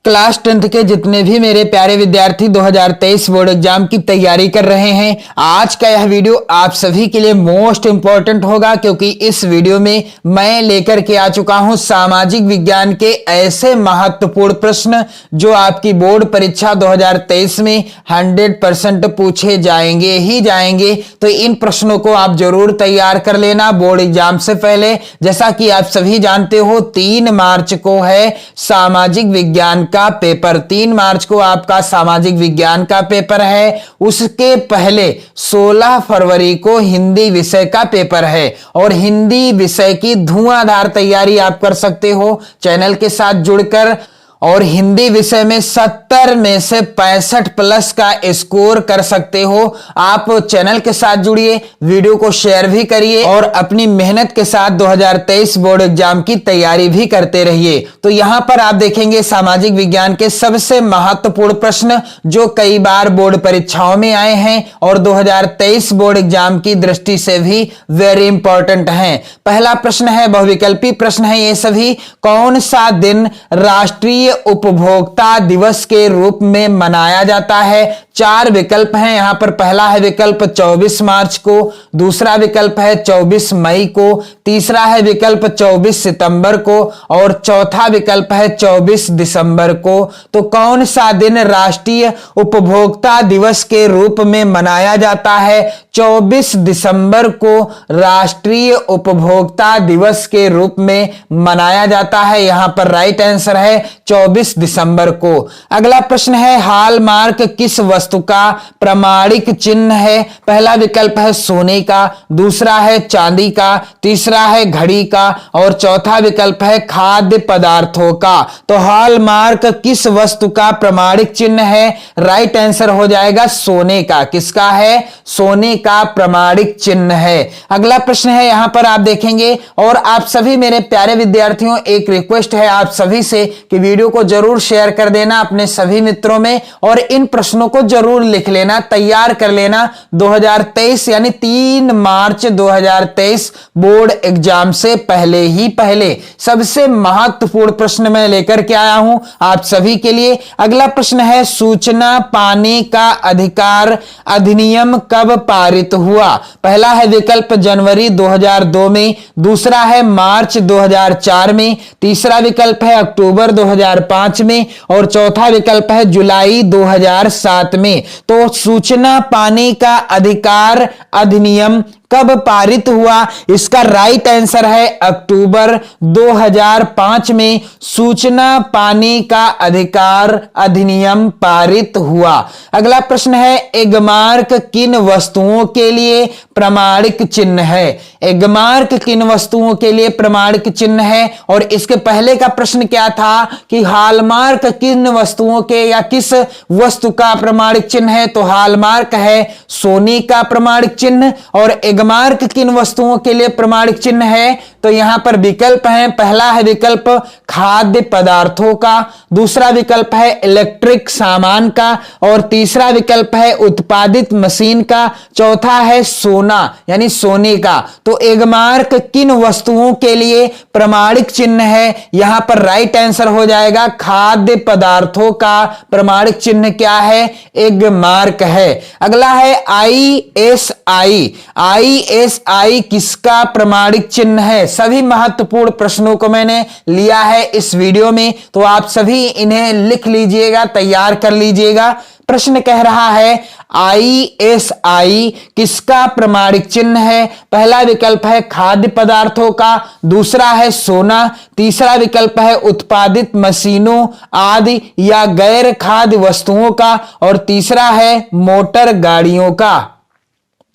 Class 10th के जितने भी मेरे प्यारे विद्यार्थी 2023 बोर्ड एग्जाम की तैयारी कर रहे हैं, आज का यह वीडियो आप सभी के लिए मोस्ट इंपॉर्टेंट होगा, क्योंकि इस वीडियो में मैं लेकर के आ चुका हूं सामाजिक विज्ञान के ऐसे महत्वपूर्ण प्रश्न जो आपकी बोर्ड परीक्षा 2023 में 100% पूछे जाएंगे ही जाएंगे। तो इन प्रश्नों को आप जरूर तैयार कर लेना बोर्ड एग्जाम से पहले। जैसा कि आप सभी जानते हो 3 मार्च को है सामाजिक विज्ञान का पेपर। 3 मार्च को आपका सामाजिक विज्ञान का पेपर है। उसके पहले 16 फरवरी को हिंदी विषय का पेपर है और हिंदी विषय की धुआंधार तैयारी आप कर सकते हो चैनल के साथ जुड़कर। और हिंदी विषय में 70 में से 65 प्लस का स्कोर कर सकते हो। आप चैनल के साथ जुड़िए, वीडियो को शेयर भी करिए और अपनी मेहनत के साथ 2023 बोर्ड एग्जाम की तैयारी भी करते रहिए। तो यहां पर आप देखेंगे सामाजिक विज्ञान के सबसे महत्वपूर्ण प्रश्न जो कई बार बोर्ड परीक्षाओं में आए हैं और 2023 बोर्ड एग्जाम की दृष्टि से भी वेरी इंपॉर्टेंट हैं। पहला प्रश्न है, बहुविकल्पी प्रश्न है ये सभी। कौन सा दिन राष्ट्रीय उपभोक्ता दिवस के रूप में मनाया जाता है? 4 विकल्प हैं यहां पर। पहला है विकल्प 24 मार्च को, दूसरा विकल्प है 24 मई को, तीसरा है विकल्प 24 सितंबर को और चौथा विकल्प है 24 दिसंबर को। तो कौन सा दिन राष्ट्रीय उपभोक्ता दिवस के रूप में मनाया जाता है? 24 दिसंबर को राष्ट्रीय उपभोक्ता दिवस के रूप में मनाया जाता है। यहां पर राइट आंसर है 24 दिसंबर को। अगला प्रश्न है, हॉलमार्क किस वस्तु का प्रमाणिक चिन्ह है? पहला विकल्प है सोने का, दूसरा है चांदी का, तीसरा है घड़ी का और चौथा विकल्प है खाद्य पदार्थों का। तो हॉलमार्क किस वस्तु का प्रमाणिक चिन्ह है? राइट आंसर हो जाएगा सोने का। किसका है? सोने का प्रमाणिक चिन्ह है। अगला प्रश्न है, यहां पर आप देखेंगे और आप सभी मेरे प्यारे विद्यार्थियों, एक रिक्वेस्ट है आप सभी से कि वीडियो को जरूर शेयर कर देना अपने सभी मित्रों में और इन प्रश्नों को जरूर लिख लेना, तैयार कर लेना। 2023 यानी 3 मार्च 2023 बोर्ड एग्जाम से पहले सबसे महत्वपूर्ण प्रश्न मैं लेकर के आया हूं आप सभी के लिए। अगला प्रश्न है, सूचना पाने का अधिकार अधिनियम कब पारित हुआ? पहला है विकल्प जनवरी 2002 में, दूसरा है मार्च 2004 में, तीसरा विकल्प है अक्टूबर 2005 में और चौथा विकल्प है जुलाई 2007 में। तो सूचना पाने का अधिकार अधिनियम कब पारित हुआ? इसका राइट आंसर है अक्टूबर 2005 में सूचना पाने का अधिकार अधिनियम पारित हुआ। अगला प्रश्न है, एगमार्क किन वस्तुओं के लिए प्रमाणिक चिन्ह है? एगमार्क किन वस्तुओं के लिए प्रमाणिक चिन्ह है? और इसके पहले का प्रश्न क्या था कि हॉलमार्क किन वस्तुओं के या किस वस्तु का प्रमाणिक चिन्ह है? तो हॉलमार्क है सोने का प्रमाणिक चिन्ह और एगमार्क किन वस्तुओं के लिए प्रमाणिक चिन्ह है? तो यहां पर विकल्प हैं। पहला है विकल्प खाद्य पदार्थों का, दूसरा विकल्प है इलेक्ट्रिक सामान का और तीसरा विकल्प है उत्पादित मशीन का, चौथा है सोना यानी सोने का। तो एगमार्क किन वस्तुओं के लिए प्रमाणिक चिन्ह है? यहां पर राइट आंसर हो जाएगा खाद्य पदार्थों का प्रमाणिक चिन्ह क्या है? एगमार्क है। अगला है ISI। ISI किसका प्रमाणिक चिन्ह है? सभी महत्वपूर्ण प्रश्नों को मैंने लिया है इस वीडियो में, तो आप सभी इन्हें लिख लीजिएगा, तैयार कर लीजिएगा। प्रश्न कह रहा है ISI किसका प्रमाणिक चिन्ह है? पहला विकल्प है खाद्य पदार्थों का, दूसरा है सोना, तीसरा विकल्प है उत्पादित मशीनों आदि या गैर खाद्य वस्तुओं का और तीसरा है मोटर गाड़ियों का।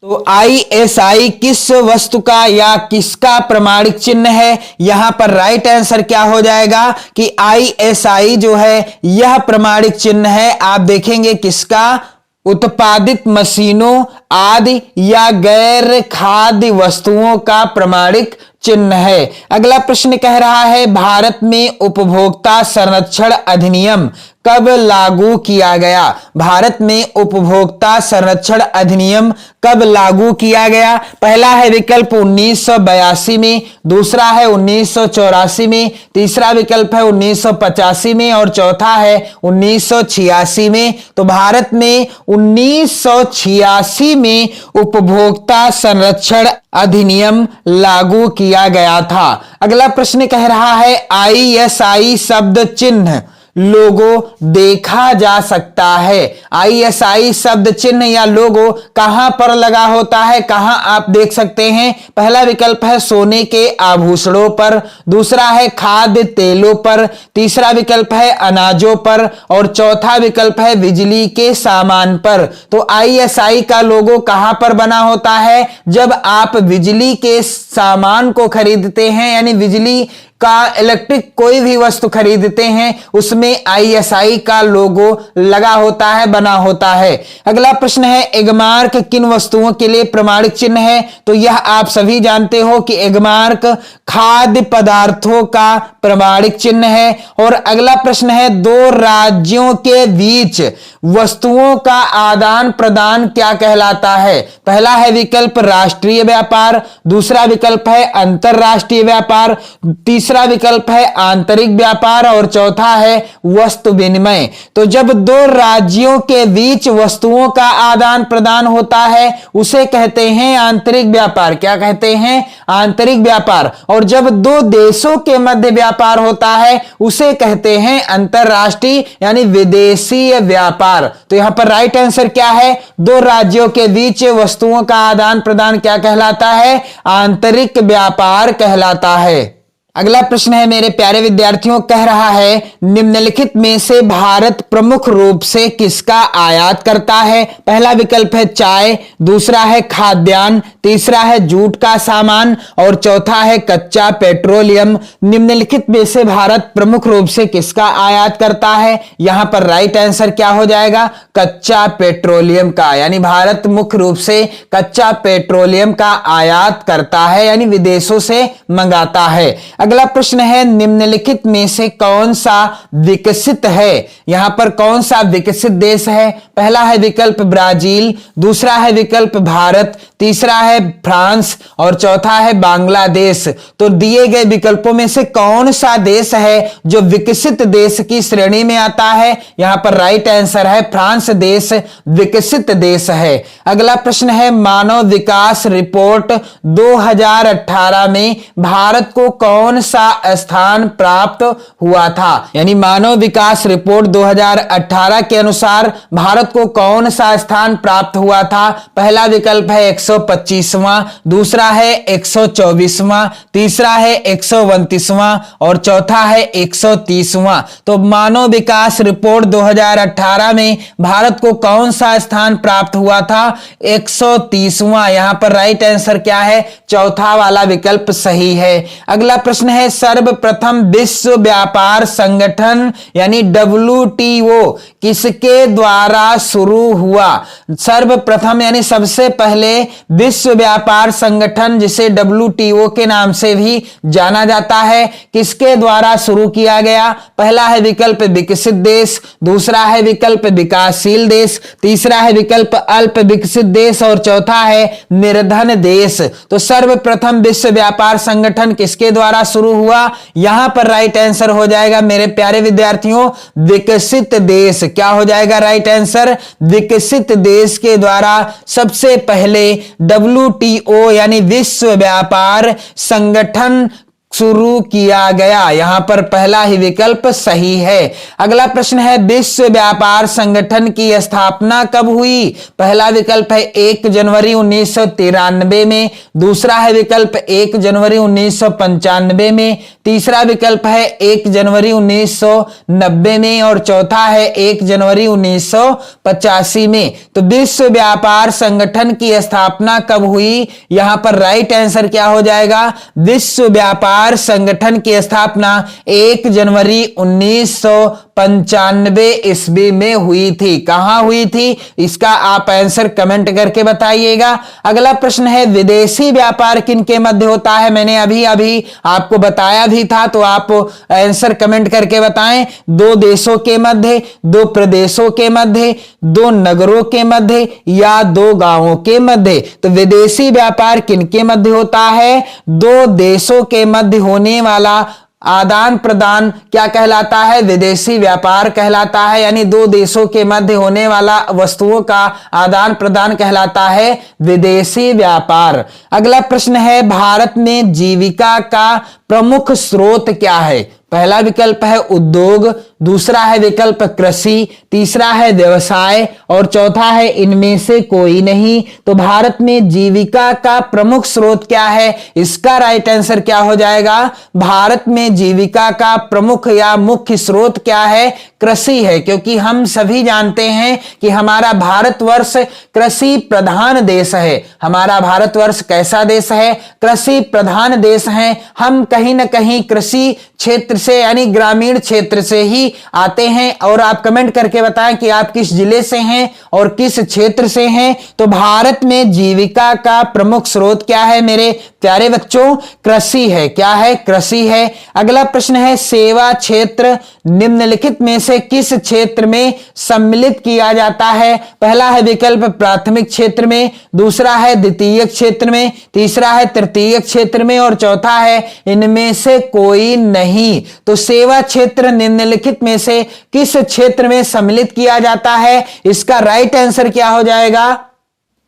तो ISI किस वस्तु का या किसका प्रमाणिक चिन्ह है? यहां पर राइट आंसर क्या हो जाएगा कि ISI जो है यह प्रमाणिक चिन्ह है। आप देखेंगे किसका? उत्पादित मशीनों आदि या गैर खाद्य वस्तुओं का प्रमाणिक चिन्ह है। अगला प्रश्न कह रहा है, भारत में उपभोक्ता संरक्षण अधिनियम कब लागू किया गया? भारत में उपभोक्ता संरक्षण अधिनियम कब लागू किया गया? पहला है विकल्प 1982 में, दूसरा है 1984 में, तीसरा विकल्प है 1985 में और चौथा है 1986 में। तो भारत में 1986 में उपभोक्ता संरक्षण अधिनियम लागू किया गया था। अगला प्रश्न कह रहा है ISI शब्द चिन्ह लोगो देखा जा सकता है। ISI शब्द चिन्ह या लोगो कहां पर लगा होता है, कहां आप देख सकते हैं? पहला विकल्प है सोने के आभूषणों पर, दूसरा है खाद्य तेलों पर, तीसरा विकल्प है अनाजों पर और चौथा विकल्प है बिजली के सामान पर। तो ISI का लोगो कहां पर बना होता है? जब आप बिजली के सामान को खरीदते हैं, यानी बिजली का इलेक्ट्रिक कोई भी वस्तु खरीदते हैं, उसमें ISI का लोगो लगा होता है, बना होता है। अगला प्रश्न है एगमार्क किन वस्तुओं के लिए प्रमाणिक चिन्ह है? तो यह आप सभी जानते हो कि एगमार्क खाद्य पदार्थों का प्रमाणिक चिन्ह है। और अगला प्रश्न है दो राज्यों के बीच वस्तुओं का आदान प्रदान क्या कहलाता है? पहला है विकल्प राष्ट्रीय व्यापार, दूसरा विकल्प है अंतरराष्ट्रीय व्यापार, तीसरा विकल्प है आंतरिक व्यापार और चौथा है वस्तु विनिमय। तो जब दो राज्यों के बीच वस्तुओं का आदान प्रदान होता है उसे कहते हैं आंतरिक व्यापार। क्या कहते हैं? आंतरिक व्यापार। और जब दो देशों के मध्य व्यापार होता है उसे कहते हैं अंतरराष्ट्रीय यानी विदेशीय व्यापार। तो यहां पर राइट आंसर क्या है? दो राज्यों के बीच वस्तुओं का आदान प्रदान क्या कहलाता है? आंतरिक व्यापार कहलाता है। अगला प्रश्न है मेरे प्यारे विद्यार्थियों, कह रहा है निम्नलिखित में से भारत प्रमुख रूप से किसका आयात करता है? पहला विकल्प है चाय, दूसरा है खाद्यान्न, तीसरा है जूट का सामान और चौथा है कच्चा पेट्रोलियम। निम्नलिखित में से भारत प्रमुख रूप से किसका आयात करता है? यहां पर राइट आंसर क्या हो जाएगा? कच्चा पेट्रोलियम का। यानी भारत मुख्य रूप से कच्चा पेट्रोलियम का आयात करता है, यानी विदेशों से मंगाता है। अगला प्रश्न है निम्नलिखित में से कौन सा विकसित है? यहां पर कौन सा विकसित देश है? पहला है विकल्प ब्राजील, दूसरा है विकल्प भारत, तीसरा है फ्रांस और चौथा है बांग्लादेश। तो दिए गए विकल्पों में से कौन सा देश है जो विकसित देश की श्रेणी में आता है? यहां पर राइट आंसर है फ्रांस देश विकसित देश है। अगला प्रश्न है मानव विकास रिपोर्ट 2018 में भारत को कौन सा स्थान प्राप्त हुआ था? यानी मानव विकास रिपोर्ट 2018 के अनुसार भारत को कौन सा स्थान प्राप्त हुआ था? पहला विकल्प है 125वां, दूसरा है 124वां, तीसरा है 129वां और चौथा है 130वां। तो मानव विकास रिपोर्ट 2018 में भारत को कौन सा स्थान प्राप्त हुआ था? 130वां। यहां पर राइट आंसर क्या है? चौथा वाला विकल्प सही है। अगला प्रश्न है सर्वप्रथम विश्व व्यापार संगठन यानी WTO किसके द्वारा शुरू हुआ? सर्वप्रथम यानी सबसे पहले विश्व व्यापार संगठन जिसे WTO के नाम से भी जाना जाता है, किसके द्वारा शुरू किया गया? पहला है विकल्प विकसित देश, दूसरा है विकल्प विकासशील देश, तीसरा है विकल्प अल्प विकसित देश और चौथा है निर्धन देश। तो सर्वप्रथम विश्व व्यापार संगठन किसके द्वारा शुरू हुआ? यहां पर राइट आंसर हो जाएगा मेरे प्यारे विद्यार्थियों विकसित देश। क्या हो जाएगा राइट आंसर? विकसित देश के द्वारा सबसे पहले WTO यानी विश्व व्यापार संगठन शुरू किया गया। यहां पर पहला ही विकल्प सही है। अगला प्रश्न है विश्व व्यापार संगठन की स्थापना कब हुई? पहला विकल्प है 1 जनवरी 1993 में, दूसरा है विकल्प 1 जनवरी 1995 में, तीसरा विकल्प है 1 जनवरी 1990 में और चौथा है 1 जनवरी 1985 में। तो विश्व व्यापार संगठन की स्थापना कब हुई? यहां पर राइट आंसर क्या हो जाएगा? विश्व व्यापार व्यापार संगठन की स्थापना 1 जनवरी 1995 ईस्वी में हुई थी। कहां हुई थी, इसका आप आंसर कमेंट करके बताइएगा। अगला प्रश्न है विदेशी व्यापार किनके मध्य होता है। मैंने अभी अभी आपको बताया भी था, तो आप आंसर कमेंट करके बताएं। 2 देशों के मध्य, 2 प्रदेशों के मध्य, 2 नगरों के मध्य या 2 गांवों के मध्य। तो विदेशी व्यापार किनके मध्य होता है, 2 देशों के मध्य होने वाला आदान प्रदान क्या कहलाता है, विदेशी व्यापार कहलाता है। यानी 2 देशों के मध्य होने वाला वस्तुओं का आदान प्रदान कहलाता है विदेशी व्यापार। अगला प्रश्न है भारत में जीविका का प्रमुख स्रोत क्या है। पहला विकल्प है उद्योग, दूसरा है विकल्प कृषि, तीसरा है व्यवसाय और चौथा है इनमें से कोई नहीं। तो भारत में जीविका का प्रमुख स्रोत क्या है, इसका राइट आंसर क्या हो जाएगा, भारत में जीविका का प्रमुख या मुख्य स्रोत क्या है, कृषि है। क्योंकि हम सभी जानते हैं कि हमारा भारतवर्ष कृषि प्रधान देश है। हमारा भारतवर्ष कैसा देश है, कृषि प्रधान देश है। हम कहीं ना कहीं कृषि क्षेत्र से यानी ग्रामीण क्षेत्र से ही आते हैं। और आप कमेंट करके बताएं कि आप किस जिले से हैं और किस क्षेत्र से हैं। तो भारत में जीविका का प्रमुख स्रोत क्या है मेरे प्यारे बच्चों, कृषि है। क्या है, कृषि है। अगला प्रश्न है सेवा क्षेत्र निम्नलिखित में से किस क्षेत्र में सम्मिलित किया जाता है। पहला है विकल्प प्राथमिक क्षेत्र में, दूसरा है द्वितीय क्षेत्र में, तीसरा है तृतीय क्षेत्र में और चौथा है इनमें से कोई नहीं। तो सेवा क्षेत्र निम्नलिखित में से किस क्षेत्र में सम्मिलित किया जाता है, इसका राइट आंसर क्या हो जाएगा,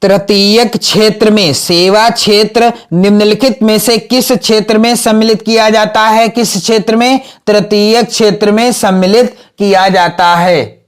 तृतीय क्षेत्र में। सेवा क्षेत्र निम्नलिखित में से किस क्षेत्र में सम्मिलित किया जाता है, किस क्षेत्र में, तृतीय क्षेत्र में सम्मिलित किया जाता है।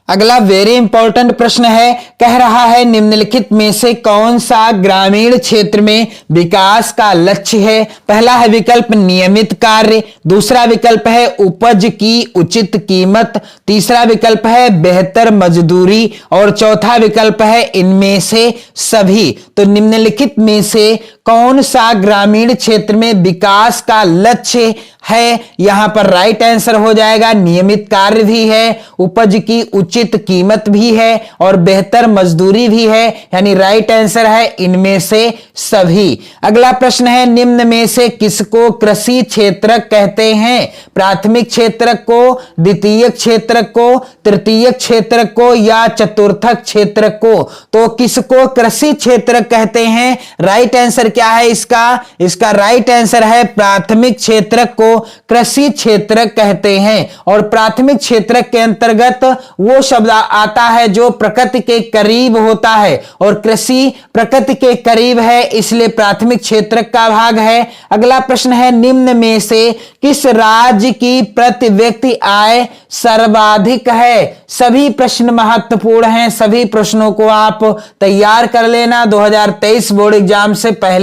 अगला वेरी इंपॉर्टेंट प्रश्न है, कह रहा है निम्नलिखित में से कौन सा ग्रामीण क्षेत्र में विकास का लक्ष्य है। पहला है विकल्प नियमित कार्य, दूसरा विकल्प है उपज की उचित कीमत, तीसरा विकल्प है बेहतर मजदूरी और चौथा विकल्प है इनमें से सभी। तो निम्नलिखित में से कौन सा ग्रामीण क्षेत्र में विकास का लक्ष्य है, यहां पर राइट आंसर हो जाएगा नियमित कार्य भी है, उपज की उचित कीमत भी है और बेहतर मजदूरी भी है। यानी राइट आंसर है इनमें से सभी। अगला प्रश्न है निम्न में से किसको कृषि क्षेत्रक कहते हैं। प्राथमिक क्षेत्रक को, द्वितीय क्षेत्रक को, तृतीय क्षेत्रक को या चतुर्थक क्षेत्रक को। तो किसको कृषि क्षेत्रक कहते हैं, राइट आंसर क्या है इसका राइट आंसर है प्राथमिक क्षेत्रक को कृषि क्षेत्रक कहते हैं। और प्राथमिक क्षेत्रक के अंतर्गत वो शब्द आता है जो प्रकृति के करीब होता है और कृषि प्रकृति के करीब है, इसलिए प्राथमिक क्षेत्रक का भाग है। अगला प्रश्न है निम्न में से किस राज्य की प्रति व्यक्ति आय सर्वाधिक है। सभी प्रश्न महत्वपूर्ण हैं, सभी प्रश्नों को आप तैयार कर लेना 2023 बोर्ड एग्जाम से पहले,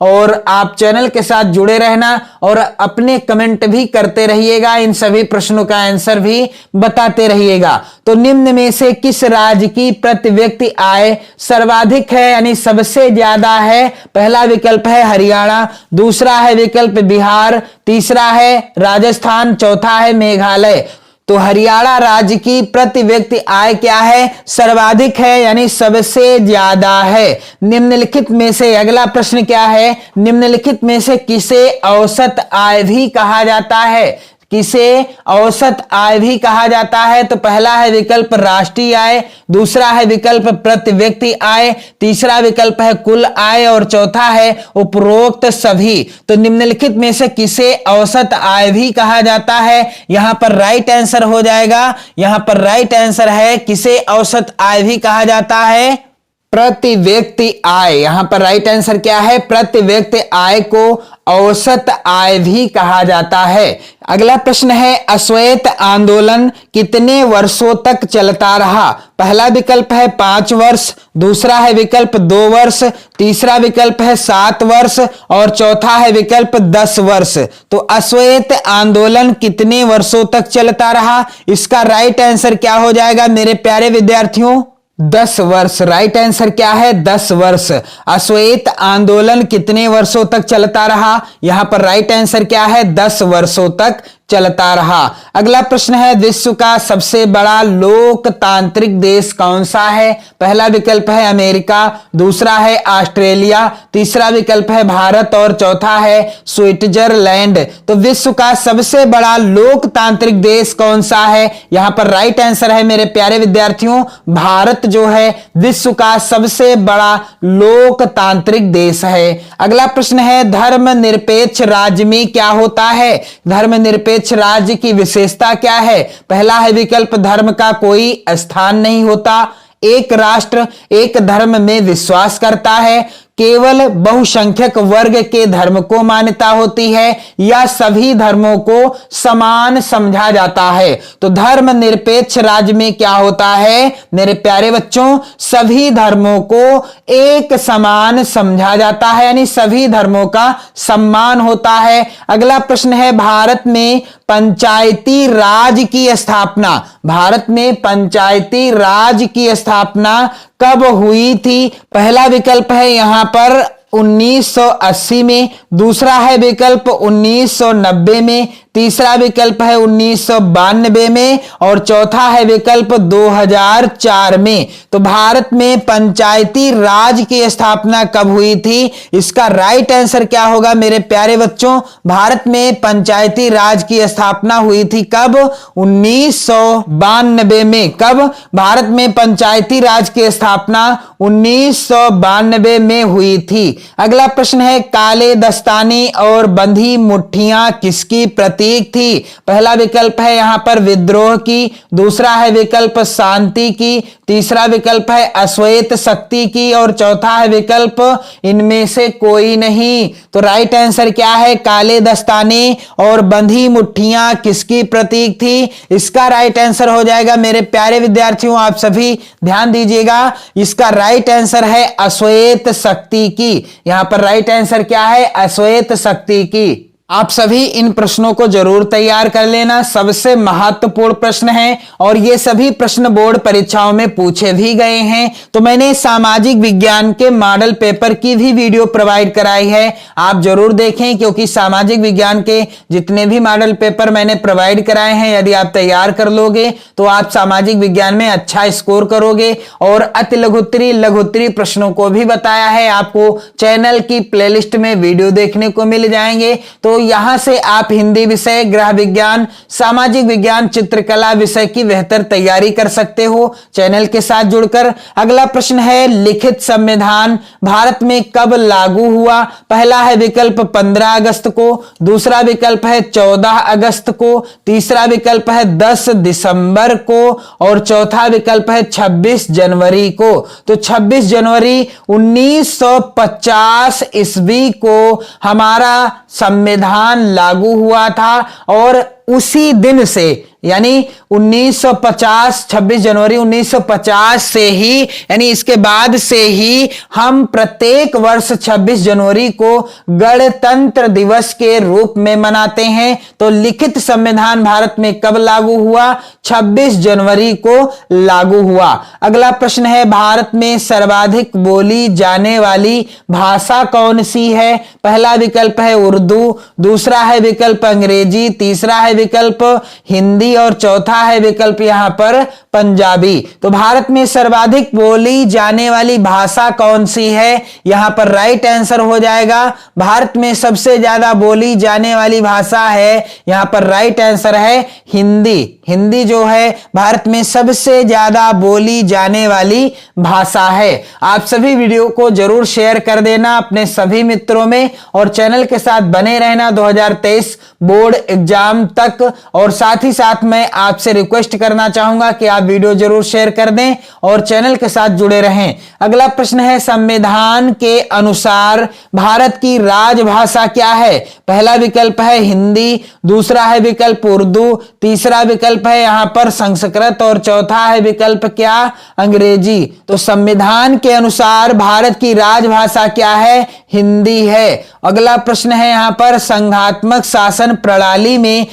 और आप चैनल के साथ जुड़े रहना और अपने कमेंट भी करते रहिएगा, इन सभी प्रश्नों का आंसर भी बताते रहिएगा। तो निम्न में से किस राज्य की प्रति व्यक्ति आय सर्वाधिक है यानी सबसे ज्यादा है। पहला विकल्प है हरियाणा, दूसरा है विकल्प बिहार, तीसरा है राजस्थान, चौथा है मेघालय। तो हरियाणा राज्य की प्रति व्यक्ति आय क्या है, सर्वाधिक है यानी सबसे ज्यादा है। निम्नलिखित में से अगला प्रश्न क्या है, निम्नलिखित में से किसे औसत आय भी कहा जाता है, किसे औसत आय भी कहा जाता है। तो पहला है विकल्प राष्ट्रीय आय, दूसरा है विकल्प प्रति व्यक्ति आय, तीसरा विकल्प है कुल आय और चौथा है उपरोक्त सभी। तो निम्नलिखित में से किसे औसत आय भी कहा जाता है, यहां पर राइट आंसर हो जाएगा, यहां पर राइट आंसर है किसे औसत आय भी कहा जाता है, प्रति व्यक्ति आय। यहां पर राइट आंसर क्या है, प्रति व्यक्ति आय को औसत आय भी कहा जाता है। अगला प्रश्न है अश्वेत आंदोलन कितने वर्षों तक चलता रहा। पहला विकल्प है 5 वर्ष, दूसरा है विकल्प 2 वर्ष, तीसरा विकल्प है 7 वर्ष और चौथा है विकल्प 10 वर्ष। तो अश्वेत आंदोलन कितने वर्षों तक चलता रहा, इसका राइट आंसर क्या हो जाएगा मेरे प्यारे विद्यार्थियों, 10 वर्ष। राइट आंसर क्या है? 10 वर्ष। अश्वेत आंदोलन कितने वर्षों तक चलता रहा? यहां पर राइट आंसर क्या है? 10 वर्षों तक चलता रहा। अगला प्रश्न है, विश्व का सबसे बड़ा लोकतांत्रिक देश कौन सा है? पहला विकल्प है अमेरिका, दूसरा है ऑस्ट्रेलिया, तीसरा विकल्प है भारत और चौथा है स्विट्जरलैंड। तो विश्व का सबसे बड़ा लोकतांत्रिक देश कौन सा है? यहां पर राइट आंसर है मेरे प्यारे विद्यार्थियों, भारत जो है विश्व का सबसे बड़ा लोकतांत्रिक देश है। अगला प्रश्न है, धर्मनिरपेक्ष राज्य में क्या होता है? धर्मनिरपेक्ष राज्य की विशेषता क्या है? पहला है विकल्प, धर्म का कोई स्थान नहीं होता, एक राष्ट्र एक धर्म में विश्वास करता है, केवल बहुसंख्यक वर्ग के धर्म को मान्यता होती है, या सभी धर्मों को समान समझा जाता है। तो धर्मनिरपेक्ष राज्य में क्या होता है मेरे प्यारे बच्चों? सभी धर्मों को एक समान समझा जाता है, यानी सभी धर्मों का सम्मान होता है। अगला प्रश्न है, भारत में पंचायती राज की स्थापना, भारत में पंचायती राज की स्थापना कब हुई थी? पहला विकल्प है यहां पर 1980 में, दूसरा है विकल्प 1990 में, तीसरा विकल्प है 1992 में और चौथा है विकल्प 2004 में। तो भारत में पंचायती राज की स्थापना कब हुई थी? इसका राइट आंसर क्या होगा मेरे प्यारे बच्चों? भारत में पंचायती राज की स्थापना हुई थी कब? 1992 में। कब? भारत में पंचायती राज की स्थापना 1992 में हुई थी। अगला प्रश्न है, काले दस्ताने और बंधी मुट्ठियां किसकी प्रतीक थी? पहला विकल्प है यहां पर विद्रोह की, दूसरा है विकल्प शांति की, तीसरा विकल्प है अश्वेत शक्ति की और चौथा है विकल्प इनमें से कोई नहीं। तो राइट आंसर क्या है? काले दस्ताने और बंधी मुट्ठियां किसकी प्रतीक थी? इसका राइट आंसर हो जाएगा मेरे प्यारे विद्यार्थियों, आप सभी ध्यान दीजिएगा, इसका राइट आंसर है अश्वेत शक्ति की। यहां पर राइट आंसर क्या है? अश्वेत शक्ति की। आप सभी इन प्रश्नों को जरूर तैयार कर लेना, सबसे महत्वपूर्ण प्रश्न है और ये सभी प्रश्न बोर्ड परीक्षाओं में पूछे भी गए हैं। तो मैंने सामाजिक विज्ञान के मॉडल पेपर की भी वीडियो प्रोवाइड कराई है, आप जरूर देखें, क्योंकि सामाजिक विज्ञान के जितने भी मॉडल पेपर मैंने प्रोवाइड कराए हैं, यदि आप तैयार कर लोगे तो आप सामाजिक विज्ञान में अच्छा स्कोर करोगे। और अति लघुत्तरी लघुत्तरी प्रश्नों को भी बताया है, आपको चैनल की प्लेलिस्ट में वीडियो देखने को मिल जाएंगे। तो यहां से आप हिंदी विषय, गृह विज्ञान, सामाजिक विज्ञान, चित्रकला विषय की बेहतर तैयारी कर सकते हो चैनल के साथ जुड़कर। अगला प्रश्न है, लिखित संविधान भारत में कब लागू हुआ? पहला है विकल्प 15 अगस्त को, दूसरा विकल्प है 14 अगस्त को, तीसरा विकल्प है 10 दिसंबर को और चौथा विकल्प है 26 जनवरी को। तो 26 जनवरी 1950 ईस्वी को हमारा संविधान लागू हुआ था और उसी दिन से यानी 1950 26 जनवरी 1950 से ही, यानी इसके बाद से ही हम प्रत्येक वर्ष 26 जनवरी को गणतंत्र दिवस के रूप में मनाते हैं। तो लिखित संविधान भारत में कब लागू हुआ? 26 जनवरी को लागू हुआ। अगला प्रश्न है, भारत में सर्वाधिक बोली जाने वाली भाषा कौन सी है? पहला विकल्प है उर्दू, दूसरा है विकल्प अंग्रेजी, तीसरा है विकल्प हिंदी और चौथा है विकल्प यहां पर पंजाबी। तो भारत में सर्वाधिक बोली जाने वाली भाषा कौन सी है? यहां पर राइट आंसर हो जाएगा, भारत में सबसे ज्यादा बोली जाने वाली भाषा है, यहां पर राइट आंसर है हिंदी। हिंदी जो है भारत में सबसे ज्यादा बोली जाने वाली भाषा है। आप सभी वीडियो को जरूर शेयर कर देना अपने सभी मित्रों में और चैनल के साथ बने रहना 2023 बोर्ड एग्जाम तक। और साथ ही साथ मैं आपसे रिक्वेस्ट करना चाहूंगा कि आप वीडियो जरूर शेयर कर दें और चैनल के साथ जुड़े रहें। अगला प्रश्न है, संविधान के अनुसार भारत की राजभाषा क्या है? पहला विकल्प है हिंदी, दूसरा है विकल्प उर्दू, तीसरा विकल्प है यहां पर संस्कृत और चौथा है विकल्प क्या? अंग्रेजी। तो संविधान के अनुसार भारत की राजभाषा क्या है? हिंदी है। अगला प्रश्न है यहां पर, संघात्मक शासन प्रणाली में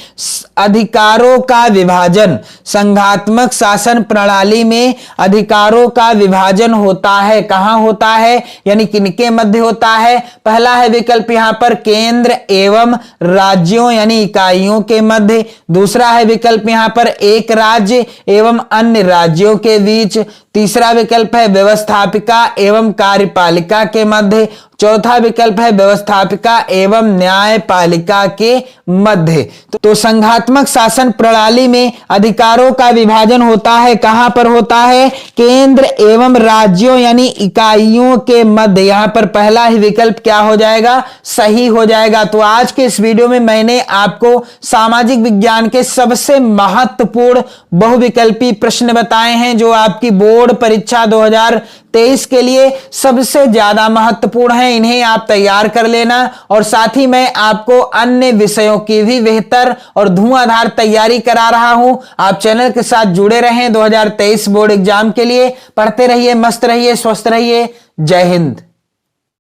अधिकारों का विभाजन। संघात्मक शासन प्रणाली में अधिकारों का विभाजन होता है। कहां होता है यानी किनके मध्य होता है? पहला है विकल्प यहां पर केंद्र एवं राज्यों यानी इकाइयों के मध्य। दूसरा है विकल्प यहां पर एक राज्य एवं अन्य राज्यों के बीच। तीसरा विकल्प है व्यवस्थापिका एवं कार्यपालिका के मध्य। चौथा विकल्प है व्यवस्थापिका एवं न्यायपालिका के मध्य। तो संघात्मक शासन प्रणाली में अधिकारों का विभाजन होता है। कहां पर होता है? केंद्र एवं राज्यों यानी इकाइयों के मध्य। यहां पर पहला ही विकल्प क्या हो जाएगा? सही हो जाएगा। तो आज के इस वीडियो में मैंने आपको सामाजिक विज्ञान के सबसे महत्वपूर्ण बहुविकल्पी प्रश्न बताए हैं जो आपकी बोर्ड परीक्षा 2023 के लिए सबसे ज्यादा महत्वपूर्ण है। इन्हें आप तैयार कर लेना और साथ ही मैं आपको अन्य विषयों की भी बेहतर और धुआंधार तैयारी करा रहा हूं। आप चैनल के साथ जुड़े रहें। 2023 बोर्ड एग्जाम के लिए पढ़ते रहिए, मस्त रहिए, स्वस्थ रहिए। जय हिंद।